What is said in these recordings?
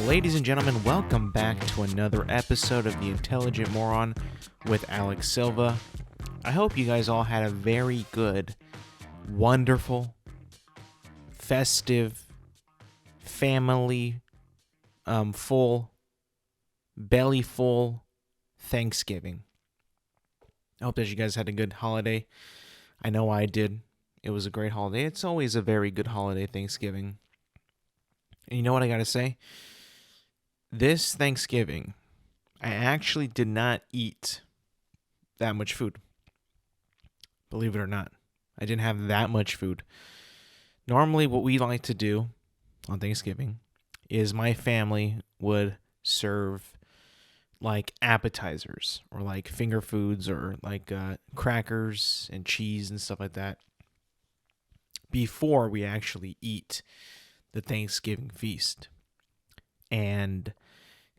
Ladies and gentlemen, welcome back to another episode of The Intelligent Moron with Alex Silva. I hope you guys all had a very good, wonderful, festive, family, full, belly full Thanksgiving. I hope that you guys had a good holiday. I know I did. It was a great holiday. It's always a very good holiday, Thanksgiving. And you know what I gotta say? This Thanksgiving, I actually did not eat that much food. Believe it or not. I didn't have that much food. Normally, what we like to do on Thanksgiving is my family would serve like appetizers or like finger foods or like crackers and cheese and stuff like that before we actually eat the Thanksgiving feast. And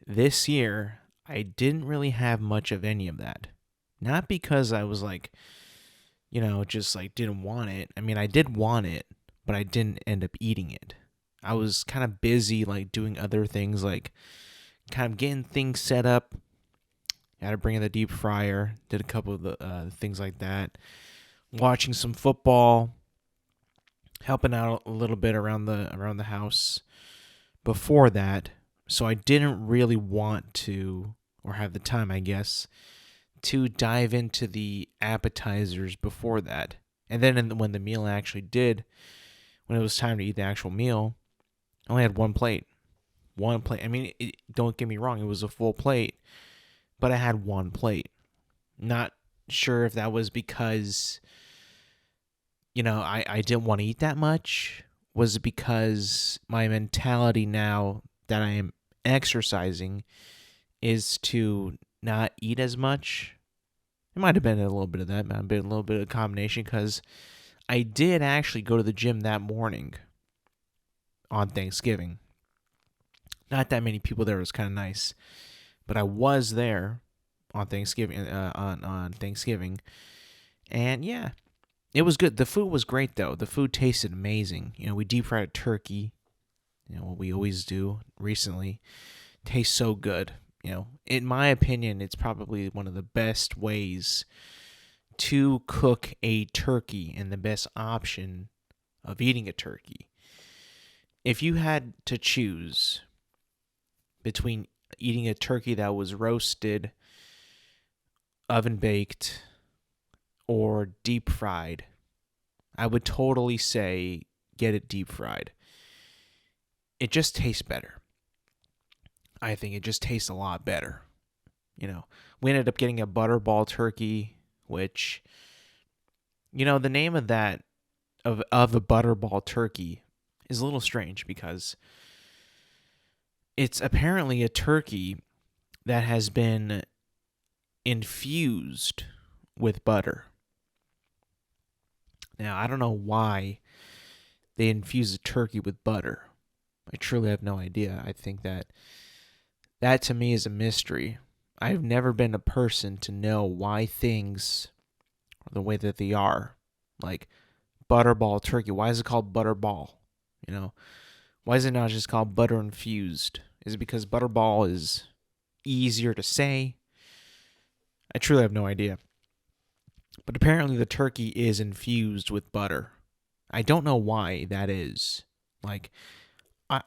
this year, I didn't really have much of any of that. Not because I was like, just like didn't want it. I mean, I did want it, but I didn't end up eating it. I was kind of busy like doing other things, like kind of getting things set up. I had to bring in the deep fryer, did a couple of the things like that. Watching some football, helping out a little bit around the house before that. So I didn't really want to, or have the time, I guess, to dive into the appetizers before that. And then when the meal actually when it was time to eat the actual meal, I only had one plate. One plate. I mean, don't get me wrong, it was a full plate, but I had one plate. Not sure if that was because, I didn't want to eat that much. Was it because my mentality now that I am exercising is to not eat as much? It might have been a little bit of that, might have been a little bit of a combination, because I did actually go to the gym that morning on Thanksgiving. Not that many people there, it was kind of nice, but I was there on Thanksgiving. On Thanksgiving, and yeah, it was good. The food was great though. The food tasted amazing. We deep fried a turkey. What we always do recently. Tastes so good. In my opinion, it's probably one of the best ways to cook a turkey and the best option of eating a turkey. If you had to choose between eating a turkey that was roasted, oven baked, or deep fried, I would totally say get it deep fried. It just tastes better. I think it just tastes a lot better. We ended up getting a butterball turkey, which, the name of that, of a butterball turkey is a little strange because it's apparently a turkey that has been infused with butter. Now, I don't know why they infuse a turkey with butter. I truly have no idea. I think that to me is a mystery. I've never been a person to know why things are the way that they are. Like butterball turkey. Why is it called butterball? Why is it not just called butter infused? Is it because butterball is easier to say? I truly have no idea. But apparently the turkey is infused with butter. I don't know why that is.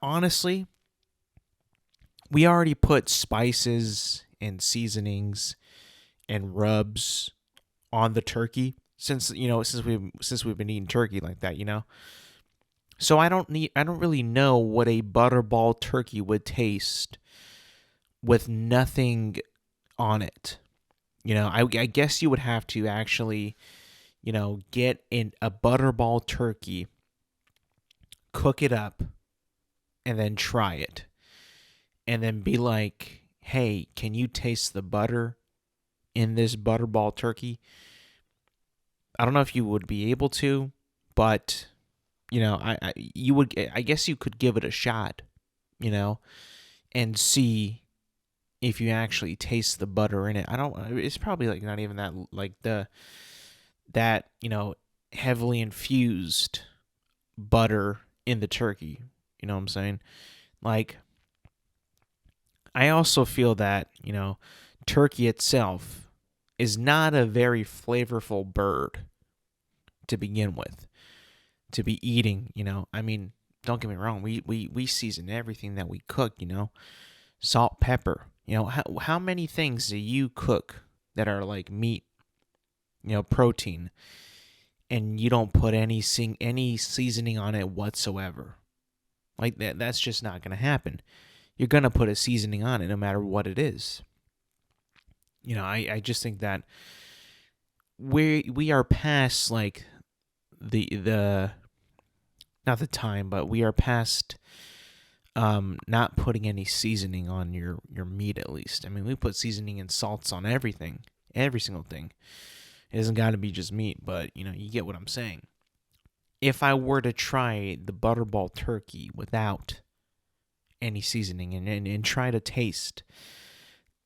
Honestly, we already put spices and seasonings and rubs on the turkey since we've been eating turkey like that, So I don't really know what a butterball turkey would taste with nothing on it. I guess you would have to actually, get in a butterball turkey, cook it up, and then try it. And then be like, hey, can you taste the butter in this butterball turkey? I don't know if you would be able to, but, you would. I guess you could give it a shot, and see if you actually taste the butter in it. It's probably like not even that, like that heavily infused butter in the turkey. You know what I'm saying? Like, I also feel that, turkey itself is not a very flavorful bird to begin with, to be eating, I mean, don't get me wrong, we season everything that we cook, salt, pepper. How many things do you cook that are like meat, protein, and you don't put any seasoning on it whatsoever? Like that's just not going to happen. You're going to put a seasoning on it no matter what it is. I just think that we are past like the not the time, but we are past not putting any seasoning on your meat, at least. I mean, we put seasoning and salts on everything, every single thing. It doesn't got to be just meat, but you get what I'm saying. If I were to try the butterball turkey without any seasoning and try to taste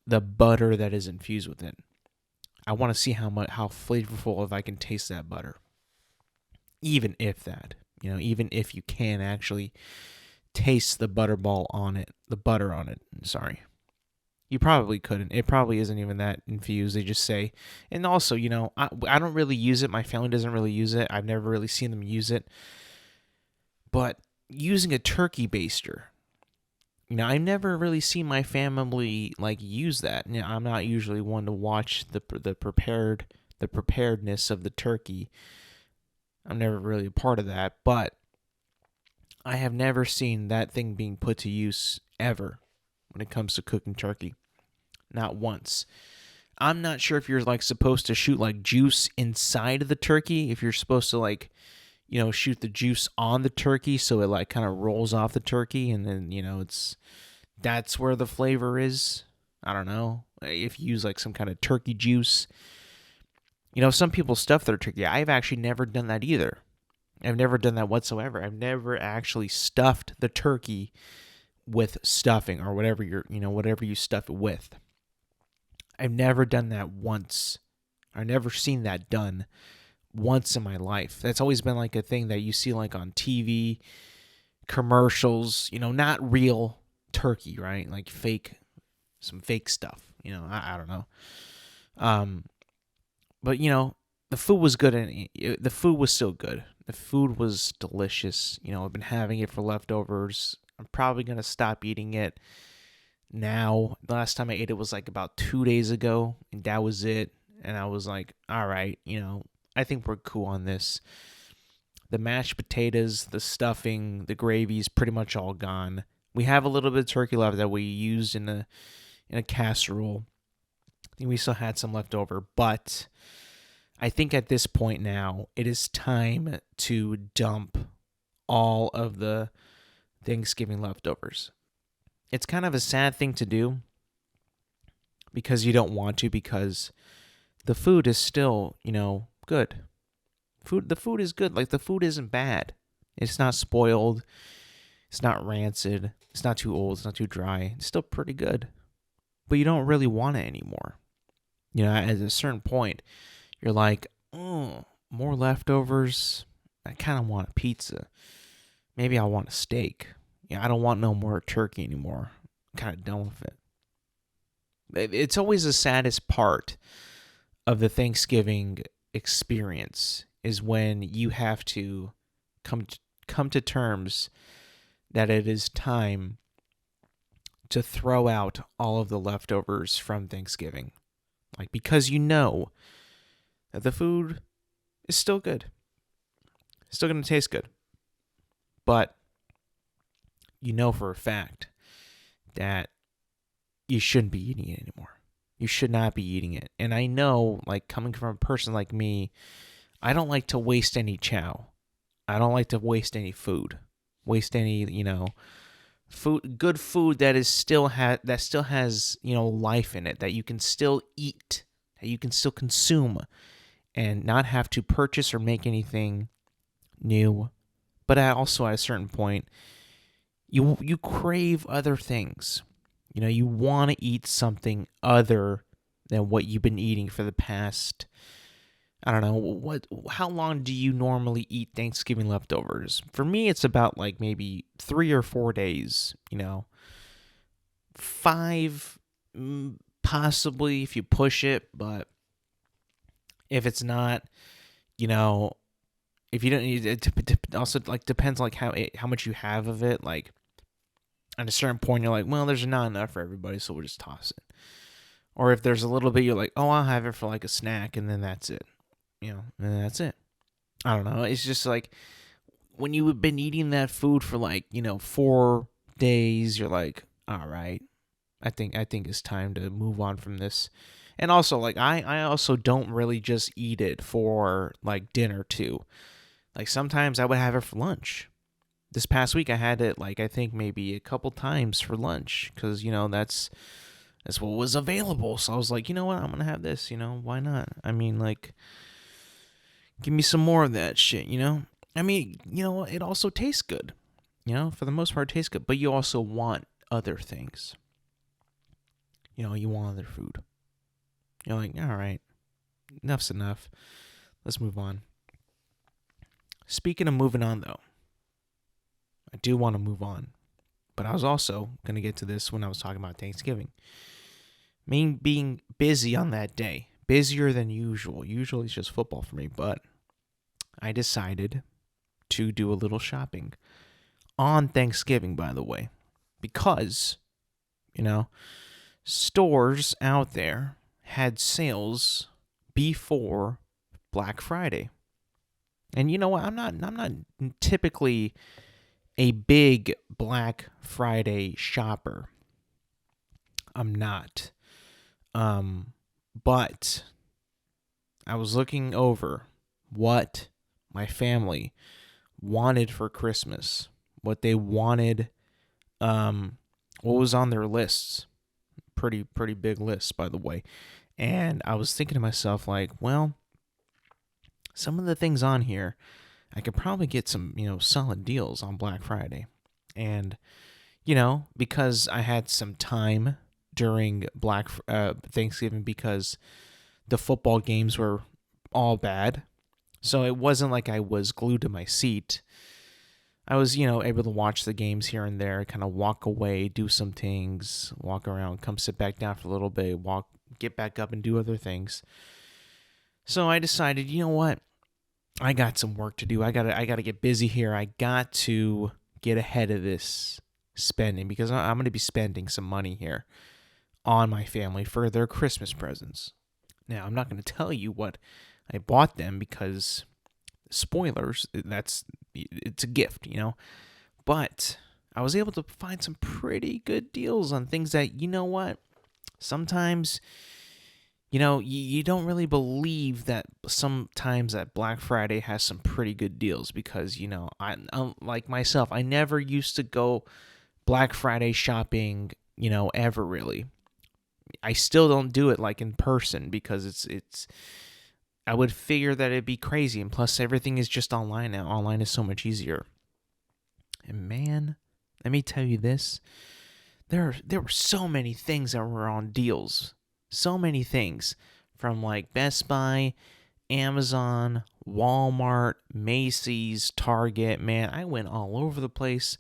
the butter that is infused with it, I want to see how flavorful if I can taste that butter. Even if that, even if you can actually taste the butter on it. Sorry. You probably couldn't. It probably isn't even that infused. They just say, and also, I don't really use it. My family doesn't really use it. I've never really seen them use it. But using a turkey baster, I've never really seen my family like use that. I'm not usually one to watch the preparedness of the turkey. I'm never really a part of that, but I have never seen that thing being put to use ever when it comes to cooking turkey. Not once. I'm not sure if you're like supposed to shoot like juice inside of the turkey, if you're supposed to like, shoot the juice on the turkey so it like kind of rolls off the turkey and then, that's where the flavor is. I don't know. If you use like some kind of turkey juice. Some people stuff their turkey. I've actually never done that either. I've never done that whatsoever. I've never actually stuffed the turkey with stuffing or whatever whatever you stuff it with. I've never done that once. I've never seen that done once in my life. That's always been like a thing that you see like on TV, commercials, not real turkey, right? Like some fake stuff, I don't know. But the food was good and the food was still good. The food was delicious. I've been having it for leftovers. I'm probably going to stop eating it now. The last time I ate it was like about 2 days ago, and that was it. And I was like, all right, I think we're cool on this. The mashed potatoes, the stuffing, the gravy is pretty much all gone. We have a little bit of turkey left that we used in a casserole. I think we still had some left over, but I think at this point now, it is time to dump all of the Thanksgiving leftovers. It's kind of a sad thing to do because you don't want to, because the food is still, good. The food is good. Like, the food isn't bad. It's not spoiled. It's not rancid. It's not too old. It's not too dry. It's still pretty good. But you don't really want it anymore. At a certain point, you're like, oh, more leftovers. I kind of want a pizza. Maybe I want a steak. I don't want no more turkey anymore. I'm kind of done with it. It's always the saddest part of the Thanksgiving experience is when you have to come to terms that it is time to throw out all of the leftovers from Thanksgiving. Like, because that the food is still good. It's still going to taste good. But for a fact that you shouldn't be eating it anymore. You should not be eating it. And I know, like, coming from a person like me, I don't like to waste any chow. I don't like to waste any food. Waste any, good food that is still has life in it, that you can still eat, that you can still consume, and not have to purchase or make anything new. But also at a certain point, you crave other things. You want to eat something other than what you've been eating for the past, I don't know, how long do you normally eat Thanksgiving leftovers? For me, it's about like maybe 3 or 4 days, 5, possibly if you push it, but if it's not, you know, if you don't need it, also like depends like how much you have of it. Like at a certain point, you're like, well, there's not enough for everybody, so we'll just toss it. Or if there's a little bit, you're like, oh, I'll have it for like a snack, and then that's it. And that's it. I don't know. It's just like when you've been eating that food for like 4 days, you're like, all right, I think it's time to move on from this. And also, like I also don't really just eat it for like dinner too. Like sometimes I would have it for lunch. This past week I had it like I think maybe a couple times for lunch because that's what was available. So I was like, you know what, I'm gonna have this. Why not? I mean, like, give me some more of that shit. I mean, it also tastes good. For the most part, it tastes good. But you also want other things. You want other food. You're like, all right, enough's enough. Let's move on. Speaking of moving on, though, I do want to move on. But I was also going to get to this when I was talking about Thanksgiving. Me being busy on that day. Busier than usual. Usually it's just football for me. But I decided to do a little shopping. On Thanksgiving, by the way. Because, stores out there had sales before Black Friday. And you know what? I'm not typically a big Black Friday shopper. I'm not. But I was looking over what my family wanted for Christmas, what they wanted, what was on their lists. Pretty big lists, by the way. And I was thinking to myself, like, well, some of the things on here, I could probably get some, solid deals on Black Friday. And, because I had some time during Thanksgiving because the football games were all bad. So it wasn't like I was glued to my seat. I was, able to watch the games here and there, kind of walk away, do some things, walk around, come sit back down for a little bit, get back up and do other things. So I decided, you know what? I got some work to do. I gotta get busy here. I got to get ahead of this spending because I'm going to be spending some money here on my family for their Christmas presents. Now, I'm not going to tell you what I bought them because spoilers, it's a gift, But I was able to find some pretty good deals on things that, what? Sometimes, you don't really believe that sometimes that Black Friday has some pretty good deals because, I like myself, I never used to go Black Friday shopping, ever really. I still don't do it like in person because it's I would figure that it'd be crazy, and plus everything is just online now. Online is so much easier. And man, let me tell you this. There were so many things that were on deals. So many things from like Best Buy, Amazon, Walmart, Macy's, Target. Man, I went all over the place.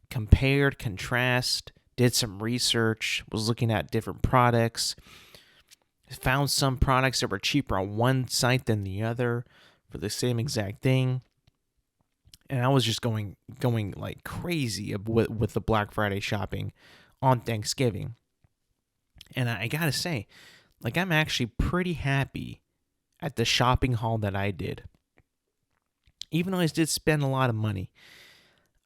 Compared, contrast, did some research, was looking at different products. Found some products that were cheaper on one site than the other for the same exact thing. And I was just going like crazy with the Black Friday shopping on Thanksgiving. And I gotta say, like, I'm actually pretty happy at the shopping haul that I did. Even though I did spend a lot of money,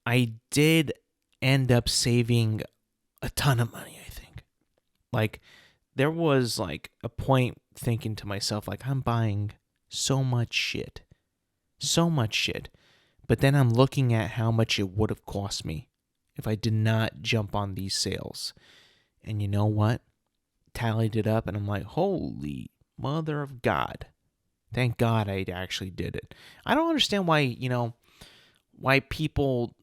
I did end up saving a ton of money, I think. Like, there was like a point thinking to myself, like, I'm buying so much shit. But then I'm looking at how much it would have cost me if I did not jump on these sales. And you know what? Tallied it up and I'm like, holy mother of God. Thank God I actually did it. I don't understand why, why people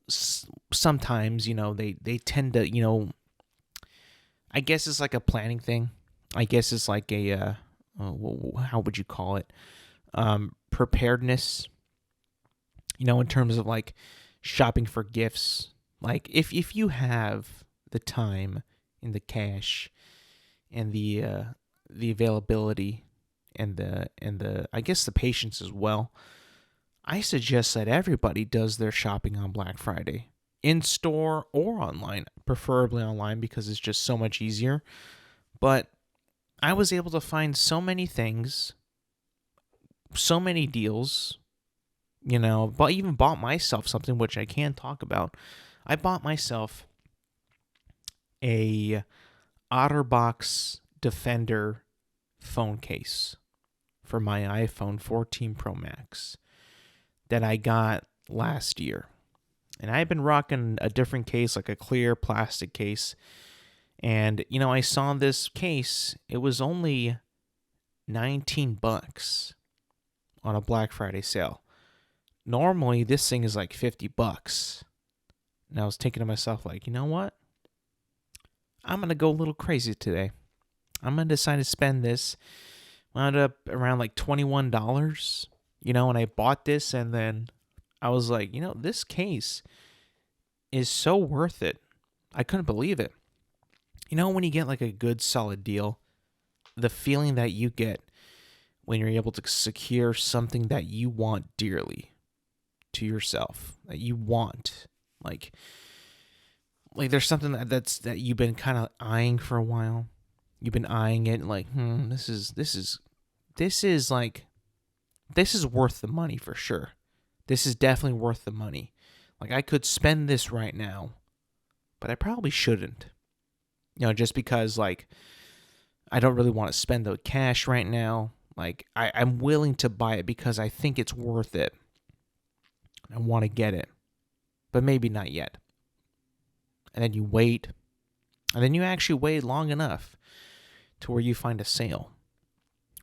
sometimes, they tend to, I guess it's like a planning thing. I guess it's like a, how would you call it? Preparedness, in terms of like shopping for gifts. Like if you have the time in the cash and the availability and the I guess the patience as well, I suggest that everybody does their shopping on Black Friday, in store or online, preferably online because it's just so much easier. But I was able to find so many things, so many deals, but even bought myself something which I can talk about. I bought myself a OtterBox Defender phone case for my iPhone 14 Pro Max that I got last year. And I've been rocking a different case, like a clear plastic case. And, I saw this case. It was only $19 on a Black Friday sale. Normally, this thing is like $50. And I was thinking to myself, like, you know what? I'm going to go a little crazy today. I'm going to decide to spend this. Wound up around like $21, and I bought this, and then I was like, this case is so worth it. I couldn't believe it. When you get like a good solid deal, the feeling that you get when you're able to secure something that you want dearly to yourself, that you want, like there's something that you've been kind of eyeing for a while. You've been eyeing it like, this is worth the money for sure. This is definitely worth the money. Like, I could spend this right now, but I probably shouldn't. Just because, like, I don't really want to spend the cash right now. Like, I'm willing to buy it because I think it's worth it. I want to get it, but maybe not yet. And then you wait, and then you actually wait long enough to where you find a sale.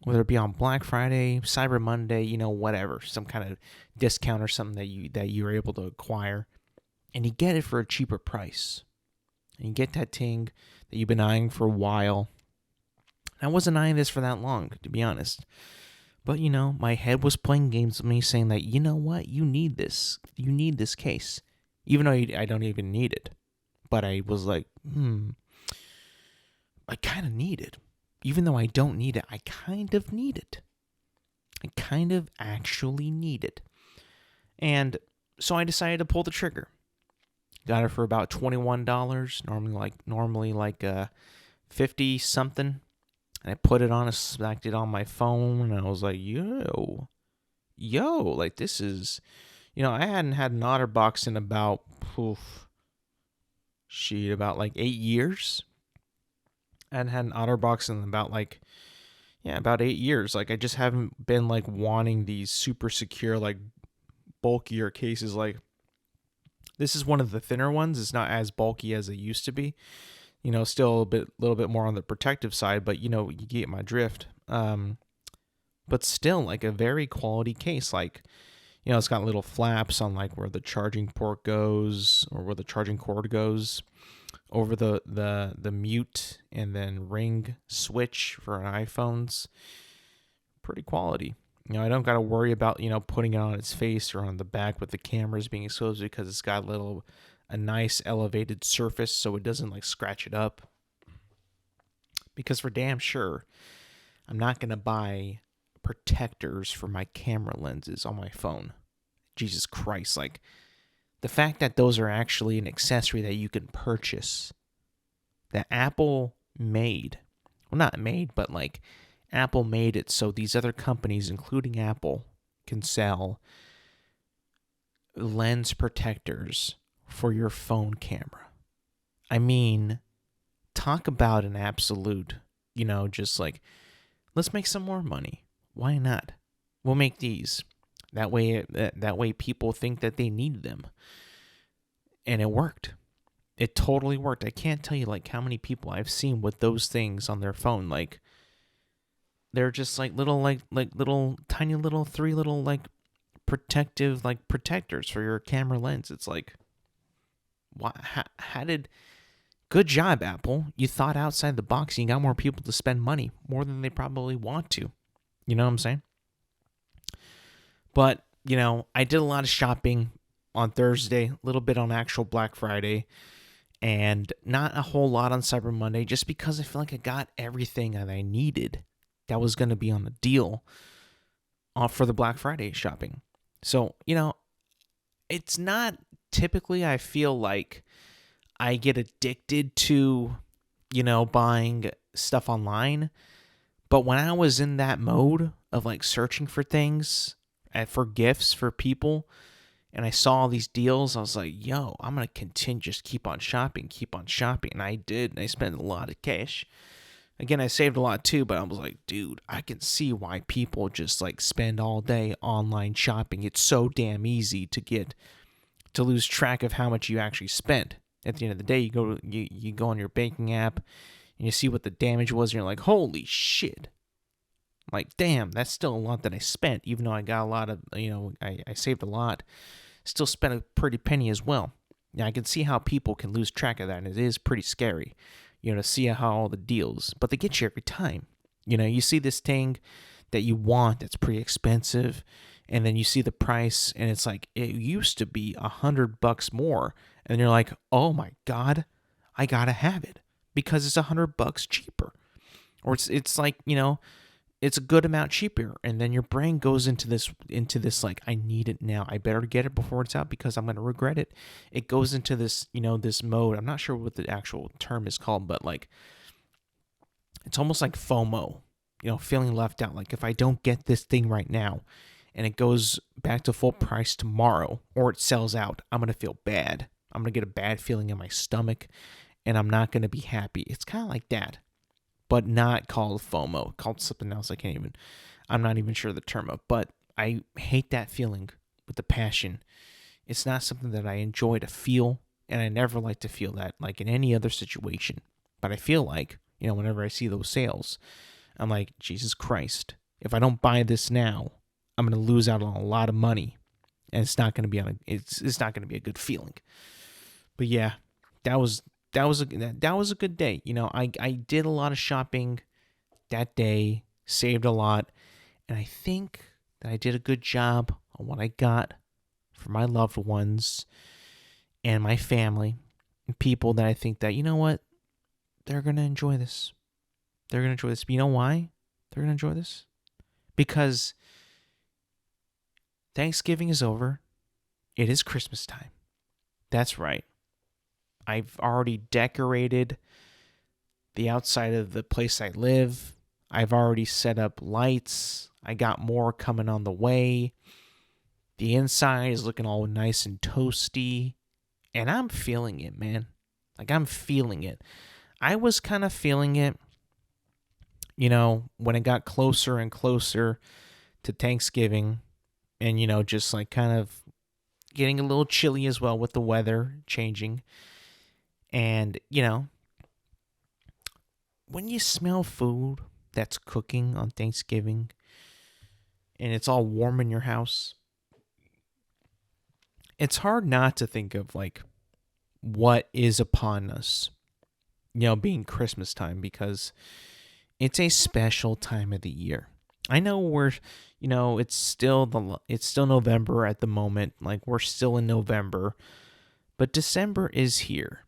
Whether it be on Black Friday, Cyber Monday, whatever, some kind of discount or something that you're able to acquire, and you get it for a cheaper price. And you get that thing that you've been eyeing for a while. I wasn't eyeing this for that long, to be honest. But, my head was playing games with me saying that, you know what, you need this. You need this case. Even though I don't even need it. But I was like, I kind of need it. Even though I don't need it, I kind of need it. I kind of actually need it. And so I decided to pull the trigger. Got it for about $21. Normally like 50 something. And I put it on, I slacked it on my phone, and I was like, yo, like this is, I hadn't had an OtterBox in about, about like 8 years. I hadn't had an OtterBox in about about 8 years. Like, I just haven't been like wanting these super secure, like bulkier cases. Like, this is one of the thinner ones. It's not as bulky as it used to be. Still a little bit more on the protective side, but you get my drift. But still, like, a very quality case. Like, it's got little flaps on like where the charging port goes or where the charging cord goes, over the mute and then ring switch for iPhones. Pretty quality. I don't got to worry about, putting it on its face or on the back with the cameras being exposed, because it's got a nice elevated surface so it doesn't like scratch it up. Because for damn sure, I'm not going to buy protectors for my camera lenses on my phone. Jesus Christ, like, the fact that those are actually an accessory that you can purchase, that Apple made. Well, not made, but like Apple made it so these other companies, including Apple, can sell lens protectors for your phone camera. I mean, talk about an absolute, just like, let's make some more money. Why not? We'll make these. That way people think that they need them. And it worked. It totally worked. I can't tell you like how many people I've seen with those things on their phone. Like, they're just like little little tiny little 3 little like protective like protectors for your camera lens. It's like, how did... Good job, Apple. You thought outside the box and you got more people to spend money, more than they probably want to. You know what I'm saying? But, I did a lot of shopping on Thursday, a little bit on actual Black Friday, and not a whole lot on Cyber Monday just because I feel like I got everything that I needed that was going to be on the deal for the Black Friday shopping. So, it's not typically, I feel like I get addicted to, buying stuff online. But when I was in that mode of like searching for things for gifts for people, and I saw all these deals, I was like, yo, I'm going to continue, just keep on shopping. And I did. And I spent a lot of cash. Again, I saved a lot too, but I was like, dude, I can see why people just like spend all day online shopping. It's so damn easy to lose track of how much you actually spent. At the end of the day, you go on your banking app and you see what the damage was, and you're like, holy shit. Like, damn, that's still a lot that I spent, even though I got a lot of, I saved a lot. Still spent a pretty penny as well. Now, I can see how people can lose track of that, and it is pretty scary, to see how all the deals, but they get you every time. You see this thing that you want that's pretty expensive, and then you see the price, and it's like, it used to be $100 more, and you're like, oh my God, I gotta have it, because it's $100 cheaper. Or it's like, it's a good amount cheaper, and then your brain goes into this like, I need it now, I better get it before it's out because I'm going to regret it. It goes into this, this mode. I'm not sure what the actual term is called, but like, it's almost like FOMO, feeling left out. Like, if I don't get this thing right now and it goes back to full price tomorrow, or it sells out, I'm going to feel bad. I'm going to get a bad feeling in my stomach, and I'm not going to be happy. It's kind of like that, but not called FOMO, called something else. I'm not even sure the term of, but I hate that feeling with the passion. It's not something that I enjoy to feel, and I never like to feel that like in any other situation. But I feel like, whenever I see those sales, I'm like, Jesus Christ, if I don't buy this now, I'm going to lose out on a lot of money, and it's not going to be it's not going to be a good feeling. But yeah, that was a good day. I did a lot of shopping that day, saved a lot, and I think that I did a good job on what I got for my loved ones and my family and people that I think that, what, they're going to enjoy this. They're going to enjoy this. But you know why they're going to enjoy this? Because Thanksgiving is over. It is Christmas time. That's right. I've already decorated the outside of the place I live. I've already set up lights. I got more coming on the way. The inside is looking all nice and toasty. And I'm feeling it, man. Like, I'm feeling it. I was kind of feeling it, when it got closer and closer to Thanksgiving. And, just like kind of getting a little chilly as well with the weather changing. And, when you smell food that's cooking on Thanksgiving and it's all warm in your house, it's hard not to think of like what is upon us, being Christmas time, because it's a special time of the year. I know it's still November at the moment. Like, we're still in November, but December is here.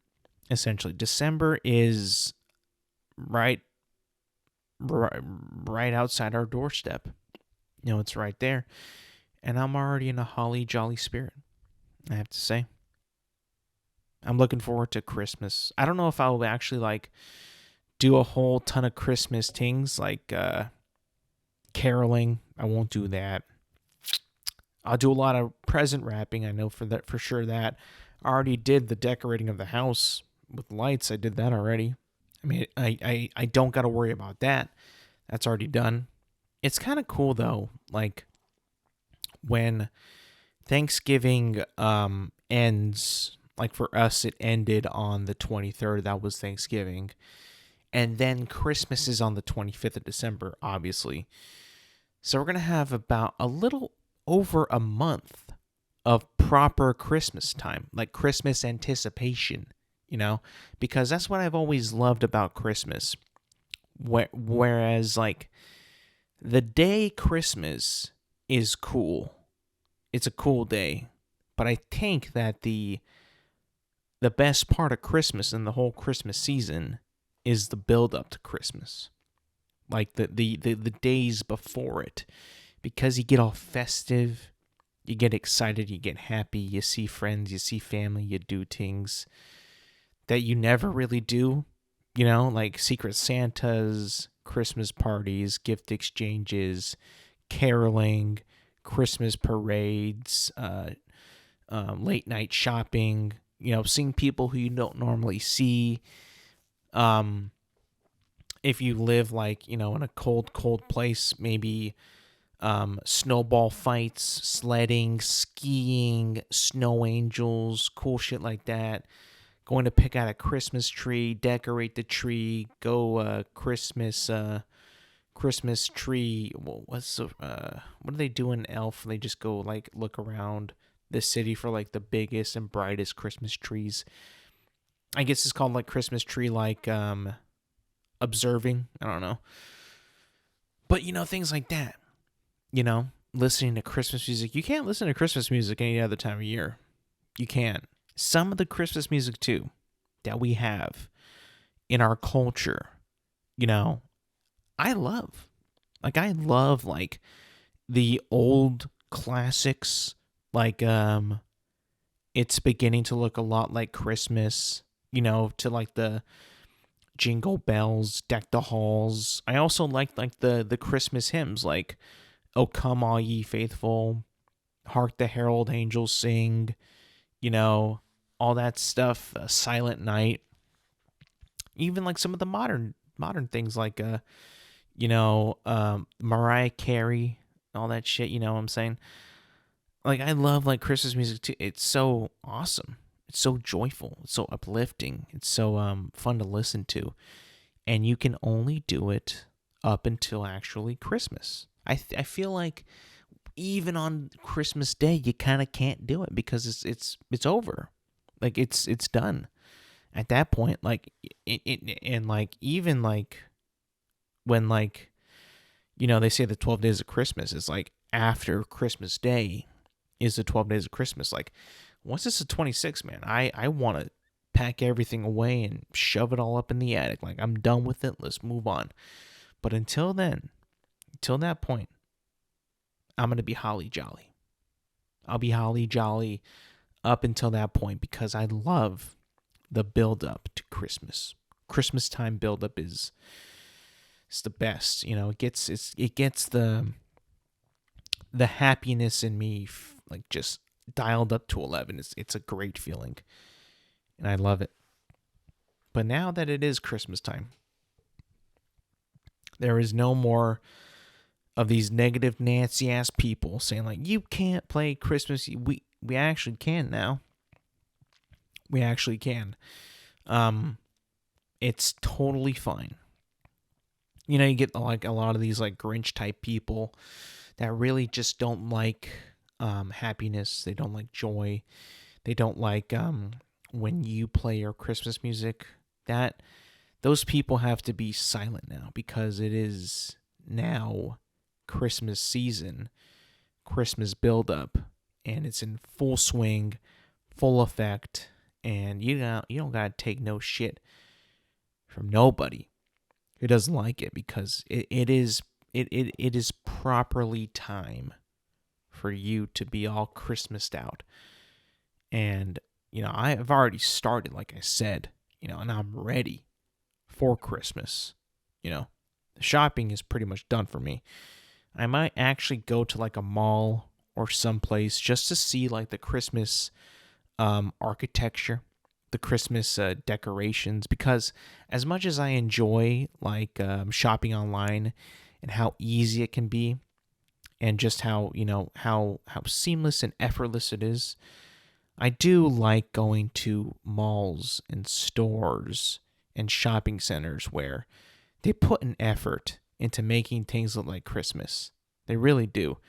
Essentially, December is right outside our doorstep. It's right there. And I'm already in a holly jolly spirit, I have to say. I'm looking forward to Christmas. I don't know if I'll actually like do a whole ton of Christmas things like caroling. I won't do that. I'll do a lot of present wrapping. I know for sure that. I already did the decorating of the house with lights. I did that already. I mean, I don't got to worry about that. That's already done. It's kind of cool, though, like, when Thanksgiving ends, like for us, it ended on the 23rd. That was Thanksgiving. And then Christmas is on the 25th of December, obviously. So we're going to have about a little over a month of proper Christmas time, like Christmas anticipation, because that's what I've always loved about Christmas. Whereas, like, the day Christmas is cool. It's a cool day. But I think that the the best part of Christmas and the whole Christmas season is the build up to Christmas. Like the days before it. Because you get all festive, you get excited, you get happy, you see friends, you see family, you do things that you never really do, like Secret Santas, Christmas parties, gift exchanges, caroling, Christmas parades, late night shopping, seeing people who you don't normally see. If you live in a cold place, maybe snowball fights, sledding, skiing, snow angels, cool shit like that. Going to pick out a Christmas tree, decorate the tree, go Christmas tree. What do they do in Elf? They just go look around the city for the biggest and brightest Christmas trees. I guess it's called Christmas tree observing. I don't know. But things like that. Listening to Christmas music. You can't listen to Christmas music any other time of year. You can't. Some of the Christmas music too that we have in our culture, I love. I love the old classics, It's Beginning to Look a Lot Like Christmas, to the Jingle Bells, Deck the Halls. I also like the Christmas hymns "O Come All Ye Faithful," "Hark the Herald Angels Sing," all that stuff, Silent Night. Even some of the modern things Mariah Carey, all that shit, you know what I'm saying? I love Christmas music too. It's so awesome. It's so joyful. It's so uplifting. It's so fun to listen to. And you can only do it up until actually Christmas. I feel like even on Christmas Day you kind of can't do it because it's over. It's done. At that point, even when they say the 12 days of Christmas, it's after Christmas Day is the 12 days of Christmas. Once it's the 26th, man, I want to pack everything away and shove it all up in the attic. I'm done with it. Let's move on. But until then, until that point, I'm going to be holly jolly. I'll be holly jolly up until that point because I love the build up to Christmas. Christmas time build up is the best. It gets the happiness in me just dialed up to 11. It's a great feeling, and I love it. But now that it is Christmas time, there is no more of these negative Nancy ass people saying you can't play Christmas. We actually can now. We actually can. It's totally fine. You get a lot of these Grinch type people that really just don't like happiness. They don't like joy. They don't like when you play your Christmas music. Those people have to be silent now because it is now Christmas season, Christmas buildup, and it's in full swing, full effect, and you don't gotta take no shit from nobody who doesn't like it because it is properly time for you to be all Christmased out. And I've already started, like I said, and I'm ready for Christmas. The shopping is pretty much done for me. I might actually go to a mall or someplace just to see the Christmas architecture, the Christmas decorations, because as much as I enjoy shopping online and how easy it can be and just how seamless and effortless it is, I do like going to malls and stores and shopping centers where they put an effort into making things look like Christmas. They really do.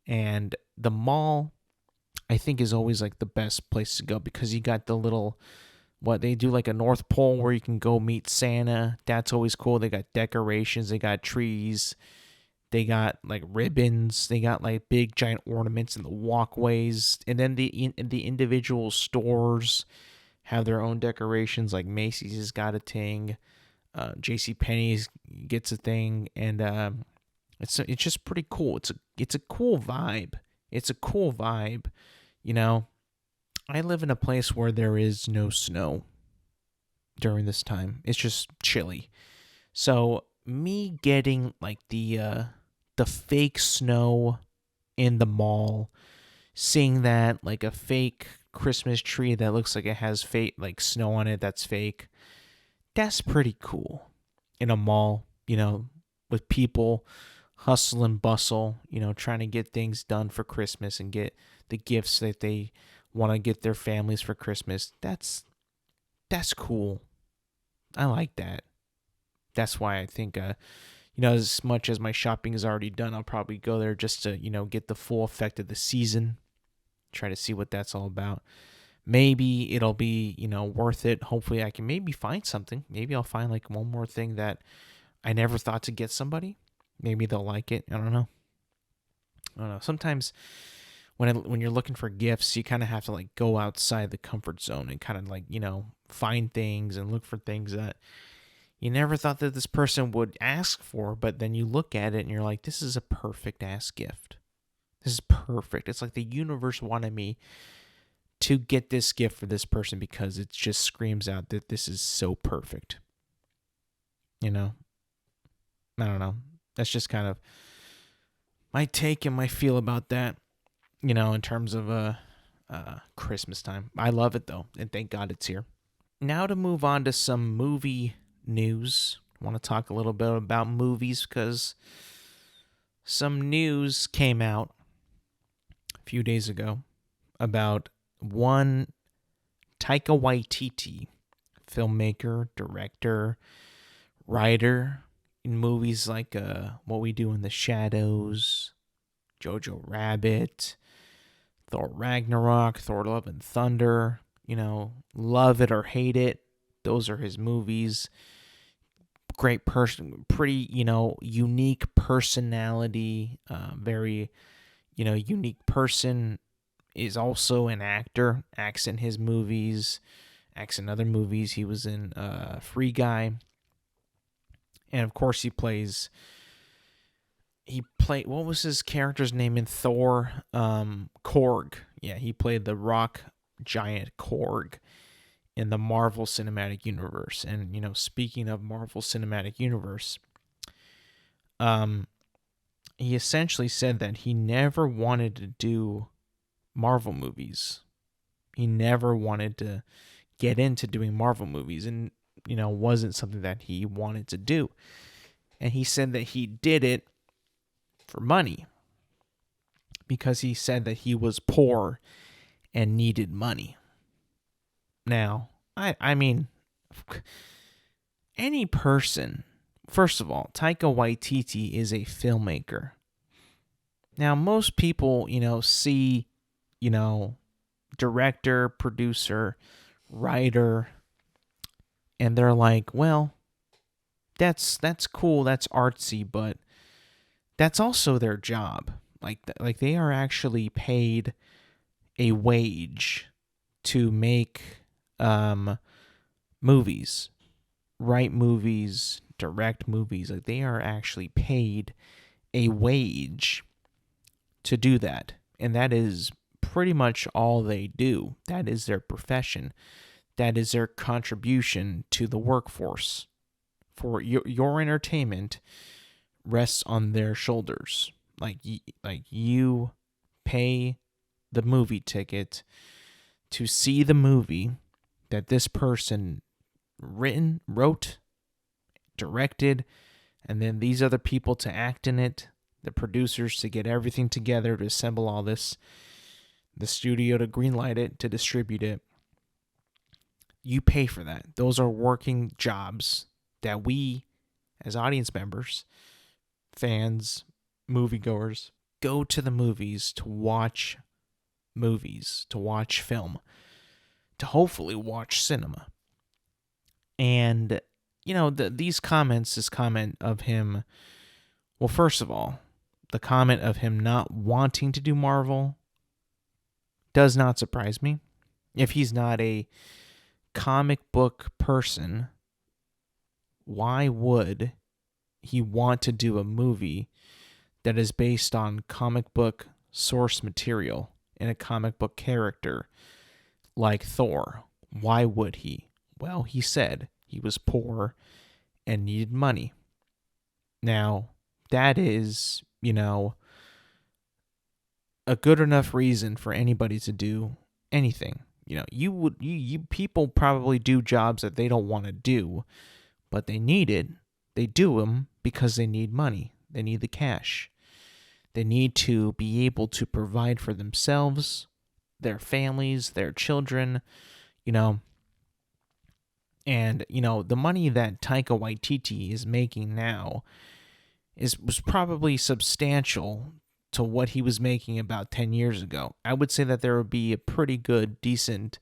And the mall, I think, is always the best place to go because you got the little, they do a North Pole where you can go meet Santa. That's always cool. They got decorations. They got trees. They got ribbons. They got big giant ornaments in the walkways. And then the individual stores have their own decorations. Like Macy's has got a thing, J.C. Penney's gets a thing, and it's just pretty cool. It's a cool vibe. It's a cool vibe. You know, I live in a place where there is no snow during this time. It's just chilly. So me getting like the fake snow in the mall, seeing that like a fake Christmas tree that looks like it has fake like snow on it that's fake. That's pretty cool in a mall, with people hustle and bustle, trying to get things done for Christmas and get the gifts that they want to get their families for Christmas. That's cool. I like that. That's why I think as much as my shopping is already done, I'll probably go there just to, get the full effect of the season, try to see what that's all about. Maybe it'll be, worth it. Hopefully I can maybe find something. Maybe I'll find like one more thing that I never thought to get somebody. Maybe they'll like it. I don't know. Sometimes when you're looking for gifts, you kind of have to like go outside the comfort zone and kind of like, find things and look for things that you never thought that this person would ask for, but then you look at it and you're like, this is a perfect ass gift. This is perfect. It's like the universe wanted me to get this gift for this person because it just screams out that this is so perfect. I don't know. That's just kind of my take and my feel about that, in terms of Christmas time. I love it though, and thank God it's here. Now to move on to some movie news. I want to talk a little bit about movies because some news came out a few days ago about one Taika Waititi, filmmaker, director, writer in movies like What We Do in the Shadows, Jojo Rabbit, Thor Ragnarok, Thor Love and Thunder, Love It or Hate It. Those are his movies. Great person, pretty, unique personality, very, unique person. Is also an actor, acts in his movies, acts in other movies. He was in Free Guy. And of course he played, what was his character's name in Thor? Korg. Yeah, he played the rock giant Korg in the Marvel Cinematic Universe. And, speaking of Marvel Cinematic Universe, he essentially said that he never wanted to do Marvel movies. He never wanted to get into doing Marvel movies and, wasn't something that he wanted to do. And he said that he did it for money because he said that he was poor and needed money. Now, I mean, any person, first of all, Taika Waititi is a filmmaker. Now, most people, see director, producer, writer, and they're like, well, that's cool, that's artsy, but that's also their job. Like they are actually paid a wage to make movies, write movies, direct movies. Like they are actually paid a wage to do that, and that is pretty much all they do. That is their profession. That is their contribution to the workforce. For your entertainment rests on their shoulders. Like you pay the movie ticket to see the movie that this person wrote, directed, and then these other people to act in it, the producers to get everything together to assemble all this, the studio to greenlight it, to distribute it. You pay for that. Those are working jobs that we, as audience members, fans, moviegoers, go to the movies to watch movies, to watch film, to hopefully watch cinema. And, this comment of him, well, first of all, the comment of him not wanting to do Marvel does not surprise me. If he's not a comic book person, why would he want to do a movie that is based on comic book source material and a comic book character like Thor? Why would he? Well, he said he was poor and needed money. Now, that is, a good enough reason for anybody to do anything. You people probably do jobs that they don't want to do, but they need it. They do them because they need money. They need the cash. They need to be able to provide for themselves, their families, their children, you know. And, the money that Taika Waititi is making now was probably substantial to what he was making about 10 years ago. I would say that there would be a pretty good, decent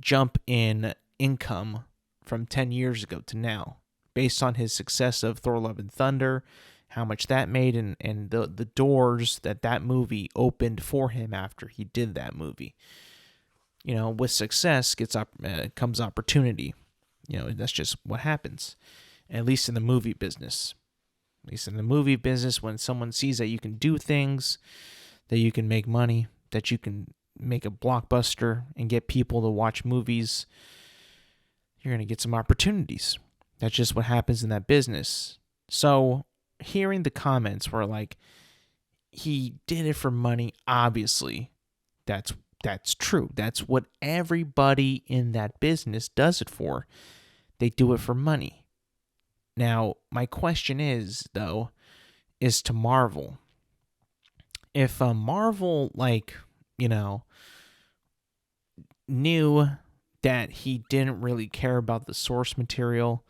jump in income from 10 years ago to now, based on his success of Thor Love and Thunder, how much that made, and the doors that movie opened for him after he did that movie. With success comes opportunity. That's just what happens, at least in the movie business. At least in the movie business, when someone sees that you can do things, that you can make money, that you can make a blockbuster and get people to watch movies, you're going to get some opportunities. That's just what happens in that business. So, hearing the comments were like, he did it for money, obviously. That's true. That's what everybody in that business does it for. They do it for money. Now, my question is, though, is to Marvel. If Marvel, knew that he didn't really care about the source material,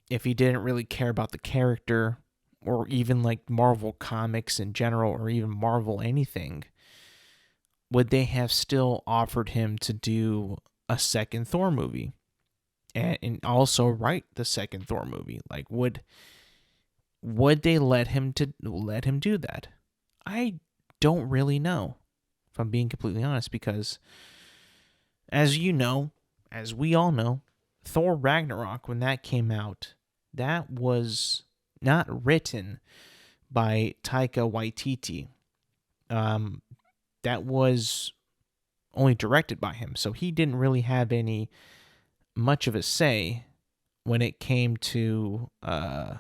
if he didn't really care about the character, or even like Marvel comics in general, or even Marvel anything, would they have still offered him to do a second Thor movie? And also write the second Thor movie? Like, would they let him do that? I don't really know, if I'm being completely honest, because as we all know, Thor Ragnarok, when that came out, that was not written by Taika Waititi. That was only directed by him, so he didn't really have much of a say when it came to the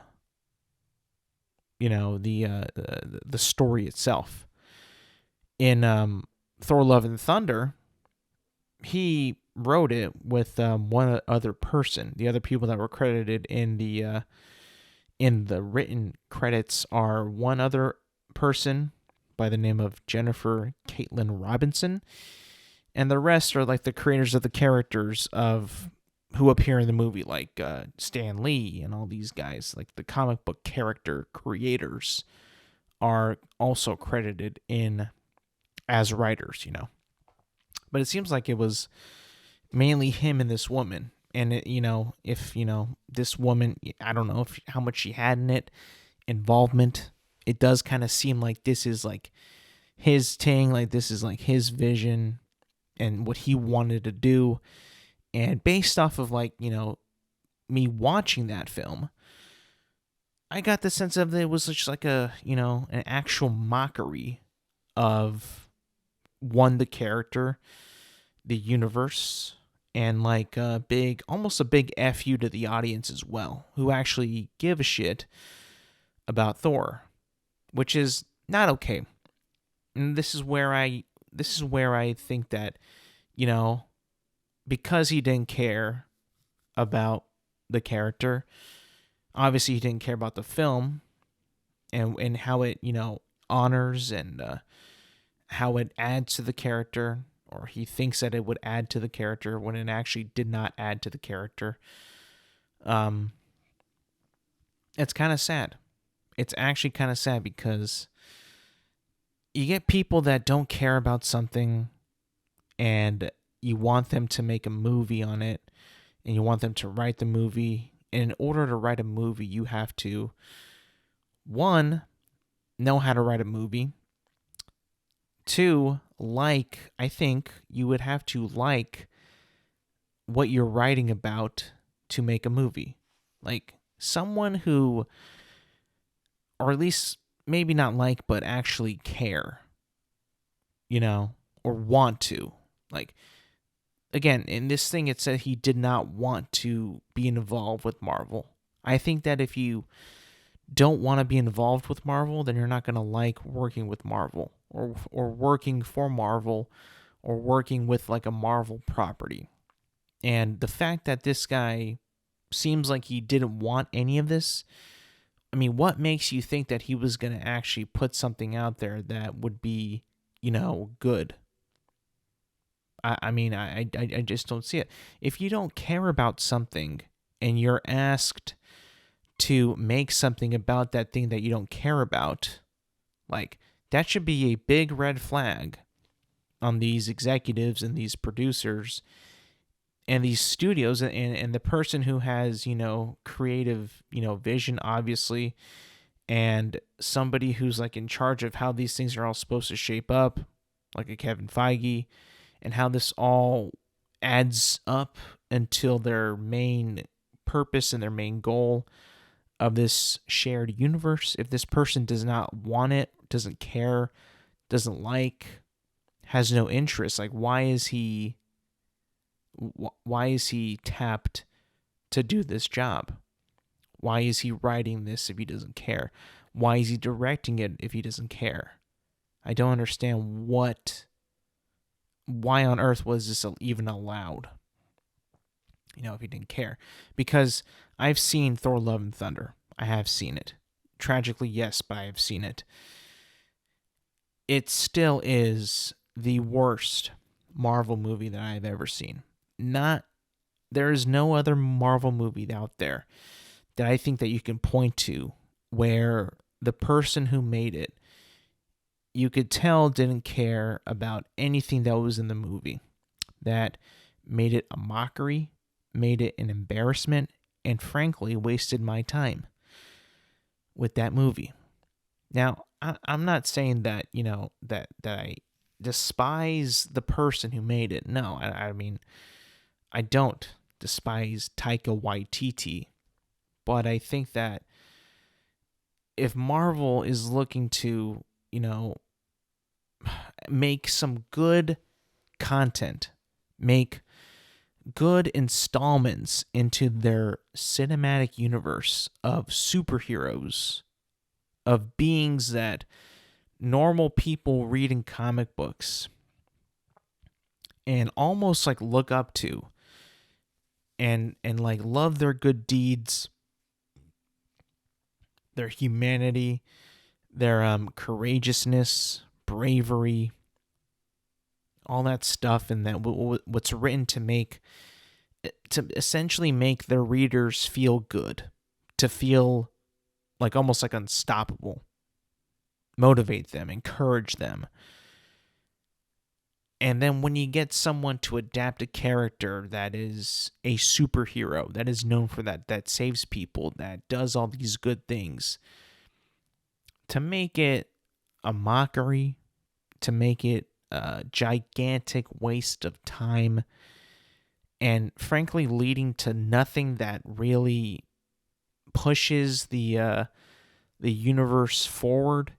story itself. In Thor Love and Thunder, he wrote it with one other person. The other people that were credited in the written credits are one other person by the name of Jennifer Caitlin Robinson, and the rest are like the creators of the characters of who appear in the movie, like Stan Lee and all these guys. Like the comic book character creators are also credited in as writers, But it seems like it was mainly him and this woman. And if this woman, I don't know how much she had in it, involvement. It does kind of seem like this is like his thing, like this is like his vision and what he wanted to do. And based off of me watching that film, I got the sense of that it was just like an actual mockery of the character, the universe, and like almost a big F you to the audience as well, who actually give a shit about Thor, which is not okay. And this is where I think that, because he didn't care about the character, obviously he didn't care about the film and how it, honors and how it adds to the character, or he thinks that it would add to the character when it actually did not add to the character. It's kind of sad. It's actually kind of sad because you get people that don't care about something and you want them to make a movie on it and you want them to write the movie. And in order to write a movie, you have to, one, know how to write a movie. Two, I think you would have to like what you're writing about to make a movie. Like someone who, or at least maybe not like, but actually care, or want to. Like, again, in this thing, it said he did not want to be involved with Marvel. I think that if you don't want to be involved with Marvel, then you're not going to like working with Marvel or working for Marvel or working with like a Marvel property. And the fact that this guy seems like he didn't want any of this, I mean, what makes you think that he was going to actually put something out there that would be, good? I just don't see it. If you don't care about something and you're asked to make something about that thing that you don't care about, like, that should be a big red flag on these executives and these producers and these studios and the person who has, creative, vision, obviously, and somebody who's like in charge of how these things are all supposed to shape up, like a Kevin Feige, and how this all adds up until their main purpose and their main goal of this shared universe. If this person does not want it, doesn't care, doesn't like, has no interest, like why is he tapped to do this job? Why is he writing this if he doesn't care? Why is he directing it if he doesn't care? I don't understand why on earth was this even allowed? If he didn't care. Because I've seen Thor Love and Thunder. I have seen it. Tragically, yes, but I have seen it. It still is the worst Marvel movie that I've ever seen. There is no other Marvel movie out there that I think that you can point to where the person who made it, you could tell didn't care about anything that was in the movie, that made it a mockery, made it an embarrassment, and frankly wasted my time with that movie. Now, I'm not saying that, that I despise the person who made it. No, I mean, I don't despise Taika Waititi, but I think that if Marvel is looking to, make some good content, make good installments into their cinematic universe of superheroes, of beings that normal people read in comic books and almost like look up to and like love their good deeds, their humanity, their courageousness, bravery, all that stuff, and that what's written to essentially make their readers feel good, to feel like almost like unstoppable, motivate them, encourage them. And then when you get someone to adapt a character that is a superhero, that is known for that saves people, that does all these good things, to make it a mockery, to make it a gigantic waste of time, and frankly leading to nothing that really pushes the universe forward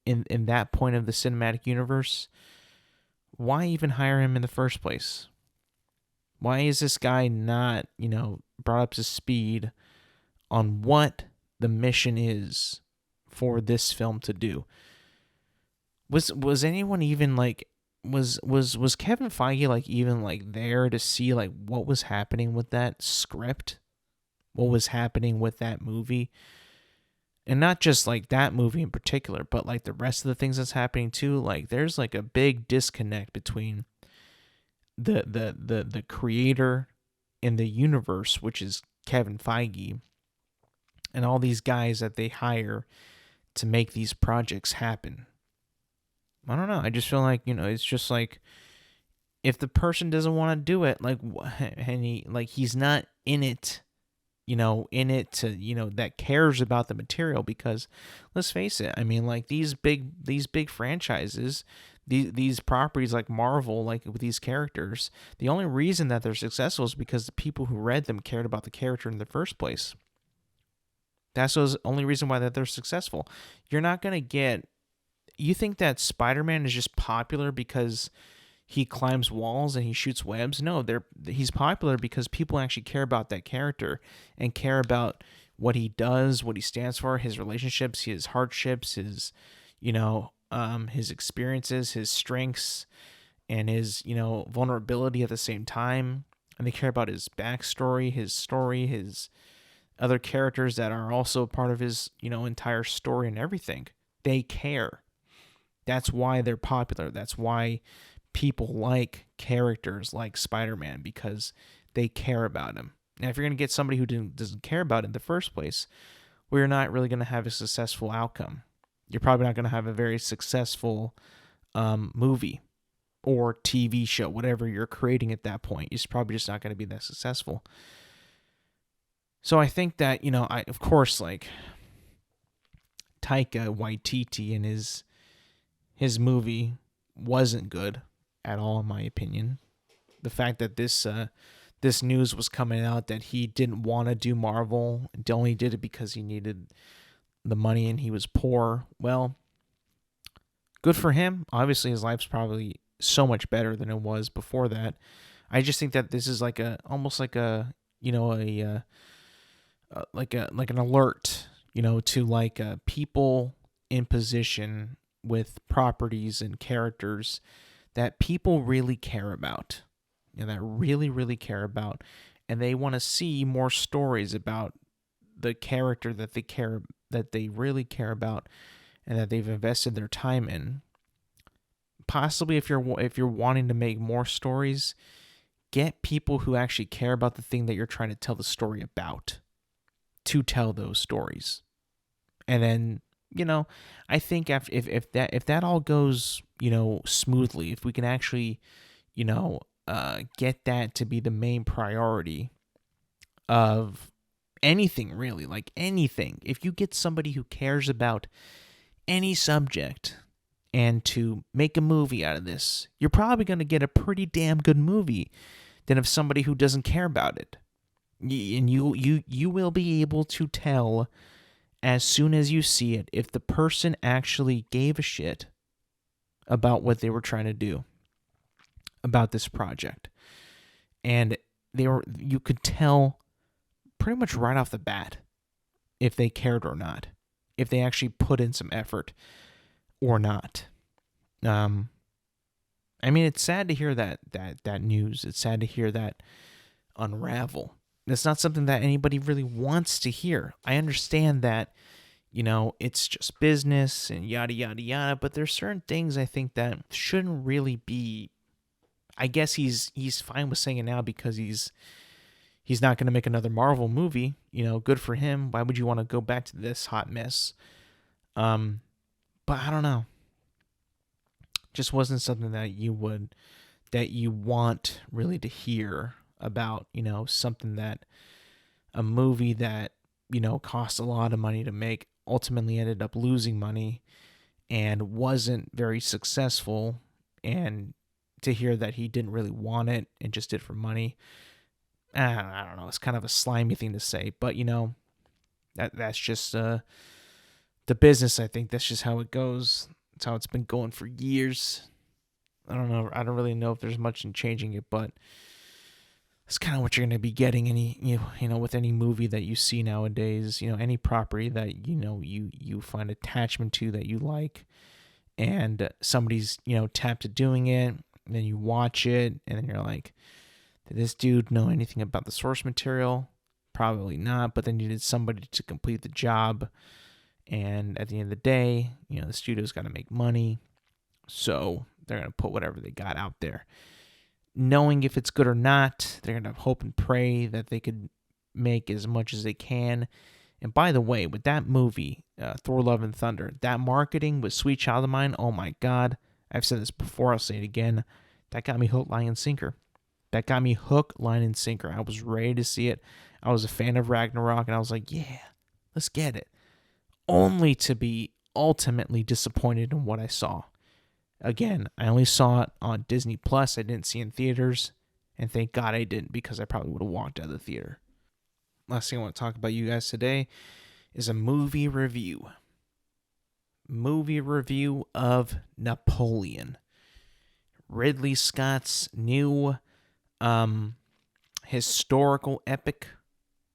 in that point of the cinematic universe, why even hire him in the first place? Why is this guy not, brought up to speed on what the mission is for this film to do? Was anyone even like was Kevin Feige like even like there to see like what was happening with that script? What was happening with that movie? And not just like that movie in particular, but like the rest of the things that's happening too. Like there's like a big disconnect between the creator in the universe, which is Kevin Feige, and all these guys that they hire to make these projects happen. I don't know. I just feel like, it's just like if the person doesn't want to do it, like, and he's not in it, in it to, that cares about the material, because let's face it, I mean, like these big franchises, These properties like Marvel, like with these characters, the only reason that they're successful is because the people who read them cared about the character in the first place. That's the only reason why that they're successful. You're not gonna get. You think that Spider-Man is just popular because he climbs walls and he shoots webs? No, he's popular because people actually care about that character and care about what he does, what he stands for, his relationships, his hardships, his experiences, his strengths, and his vulnerability at the same time. And they care about his backstory, his story, his other characters that are also part of his entire story and everything. They care. That's why they're popular. That's why people like characters like Spider-Man, because they care about him. Now, if you're going to get somebody who doesn't care about it in the first place, well, you're not really going to have a successful outcome. You're probably not going to have a very successful movie or TV show, whatever you're creating at that point. It's probably just not going to be that successful. So I think that, of course, like Taika Waititi and his movie wasn't good at all, in my opinion. The fact that this news was coming out that he didn't want to do Marvel, and only did it because he needed the money and he was poor. Well, good for him. Obviously, his life's probably so much better than it was before that. I just think that this is almost like an alert, to people in position with properties and characters that people really care about, that really, really care about, and they want to see more stories about the character that they really care about, and that they've invested their time in. Possibly, if you're wanting to make more stories, get people who actually care about the thing that you're trying to tell the story about to tell those stories. And then, I think if that all goes, smoothly, if we can actually, get that to be the main priority of anything, really, like anything. If you get somebody who cares about any subject and to make a movie out of this, you're probably going to get a pretty damn good movie than if somebody who doesn't care about it. And you will be able to tell as soon as you see it if the person actually gave a shit about what they were trying to do about this project. And you could tell pretty much right off the bat if they cared or not, if they actually put in some effort or not. It's sad to hear that news. It's sad to hear that unravel. It's not something that anybody really wants to hear. I understand that, it's just business and yada, yada, yada, but there's certain things I think that shouldn't really be. I guess he's fine with saying it now because he's not going to make another Marvel movie. Good for him. Why would you want to go back to this hot mess? But I don't know. Just wasn't something that you want really to hear about, something that a movie that, cost a lot of money to make ultimately ended up losing money and wasn't very successful, and to hear that he didn't really want it and just did it for money. I don't know. It's kind of a slimy thing to say, but that's just the business. I think that's just how it goes. It's how it's been going for years. I don't know. I don't really know if there's much in changing it, but it's kind of what you're going to be getting with any movie that you see nowadays, any property that, you find attachment to that you like, and somebody's, tapped to doing it, and then you watch it, and then you're like, did this dude know anything about the source material? Probably not, but then you need somebody to complete the job, and at the end of the day, the studio's got to make money, so they're going to put whatever they got out there. Knowing if it's good or not, they're going to hope and pray that they could make as much as they can. And by the way, with that movie, Thor Love and Thunder, that marketing with Sweet Child of Mine, oh my God, I've said this before, I'll say it again, that got me hook, line, and sinker. That got me hook, line, and sinker. I was ready to see it. I was a fan of Ragnarok, and I was like, yeah, let's get it. Only to be ultimately disappointed in what I saw. Again, I only saw it on Disney Plus. I didn't see it in theaters, and thank God I didn't, because I probably would have walked out of the theater. Last thing I want to talk about you guys today is a movie review. Movie review of Napoleon. Ridley Scott's new historical epic